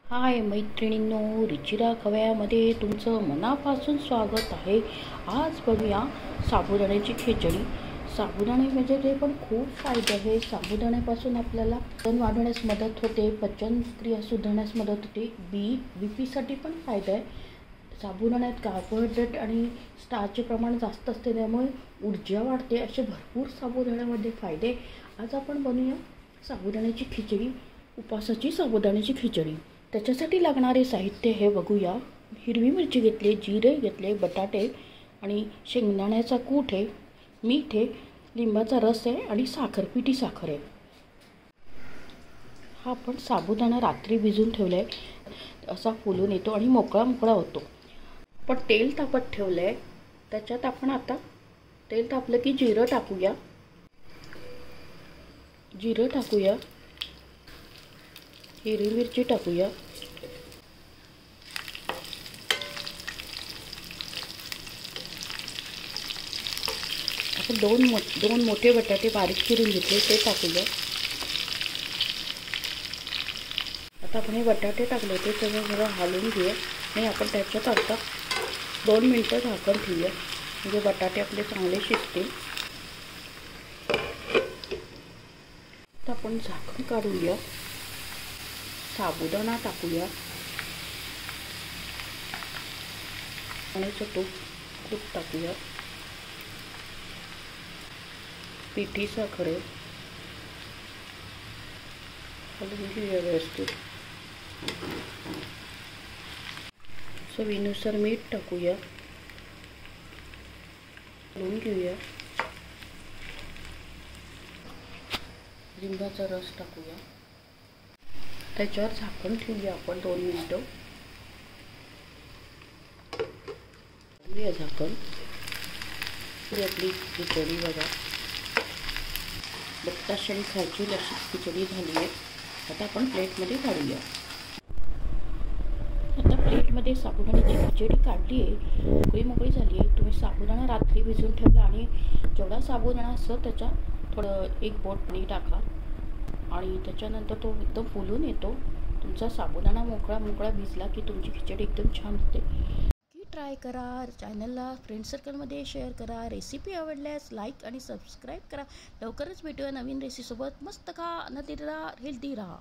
हाय मैत्रिणींनो, रुचिरा खवयामध्ये तुमचं मनापासून स्वागत आहे। आज बघूया साबुदाण्याची खिचडी। साबुदाणे म्हणजे ते पण खूप फायदे आहे। साबुदाण्यापासून आपल्याला वजन वाढवण्यास मदत होते, पचनक्रिया सुधारण्यास मदत होते, बीपीसाठी पण फायदा आहे। साबुदाण्यात कार्बोहायड्रेट आणि स्टार्चचे प्रमाण जास्त असते, त्यामुळे ऊर्जा वाढते। असे भरपूर साबुदाण्यामध्ये फायदे। आज आपण बनवूया साबुदाण्याची खिचडी, उपवासाची साबुदाण्याची खिचडी। त्याच्यासाठी लागणारे साहित्य हे बघूया। हिरवी मिरची घेतली, जिरे घेतले, बटाटे आणि शेंगदाण्याचा कूट आहे, मीठ आहे, लिंबाचा रस आहे आणि साखर, पिठी साखर आहे। हा आपण साबुदाणा रात्री भिजवून ठेवला आहे, असा फुलून येतो आणि मोकळा मोकळा होतो। पण तेल तापत ठेवलं आहे, त्याच्यात आपण आता तेल तापलं की जिरं टाकूया। जिरं टाकूया, हिरवी मिरची टाकूया, आपण दोन मोठे बटाटे बारीक चिरून घेतले, ते टाकूया। आता आपण हे बटाटे टाकले, ते सगळं जरा हलवून घेऊया आणि आपण त्याच्यात आता 2 मिनिटं झाकण ठेवूया, म्हणजे बटाटे आपले चांगले शिजतील। आता आपण झाकण काढूया, साबुदाणा टाकूया आणि तूप टाकूया, पिठी साखर आहे, हलवून घेऊया व्यवस्थित। चवीनुसार मीठ टाकूया, हलवून घेऊया, लिंबाचा रस टाकूया, त्याच्यावर झाकण ठेवूया आपण 2 मिनिटं। ठेवूया झाकण, आपली खिचडी बघा बत्ताशे आणि खायची अशी खिचडी झाली आहे। आता आपण प्लेटमध्ये काढूया। आता प्लेटमध्ये साबुदाण्याची खिचडी काढली आहे, मोकळी झाली आहे। तुम्ही साबुदाणा रात्री भिजवून ठेवला आणि जेवढा साबुदाणा असतो त्याच्या थोडं 1 बोट पाणी टाका आणि त्याच्यानंतर तो एकदम फुलून येतो। तुमचा साबुदाणा मोकळा मोकळा भिजला की तुमची खिचडी एकदम छान होते। ट्राय करा, चॅनलला फ्रेंड सर्कलमध्ये शेअर करा, रेसिपी आवडल्यास लाईक आणि सबस्क्राईब करा। लवकरच भेटूया नवीन रेसिपीसोबत। मस्त खा, आनंदी राहा, हेल्दी राहा।